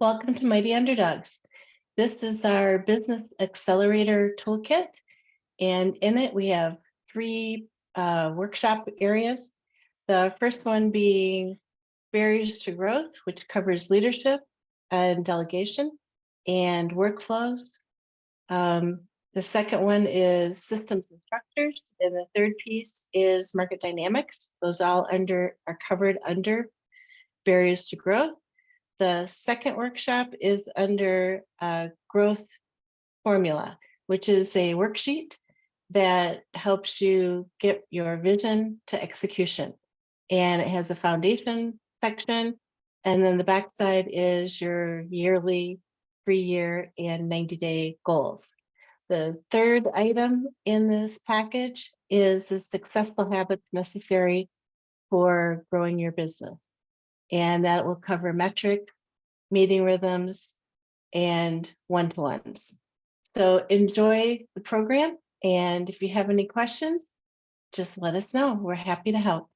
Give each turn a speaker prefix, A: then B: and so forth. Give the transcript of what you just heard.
A: Welcome to Mighty Underdogs. This is our Business Accelerator Toolkit, and in it we have three workshop areas. The first one being Barriers to Growth, which covers leadership and delegation and workflows. The second one is Systems and Structures, and the third piece is Market Dynamics. Those all are covered under Barriers to Growth. The second workshop is under Growth Formula, which is a worksheet that helps you get your vision to execution. And it has a foundation section. And then the backside is your yearly, 3-year, and 90-day goals. The third item in this package is the successful habits necessary for growing your business. And that will cover metrics, meeting rhythms, and one-to-ones. So enjoy the program. And if you have any questions, just let us know. We're happy to help.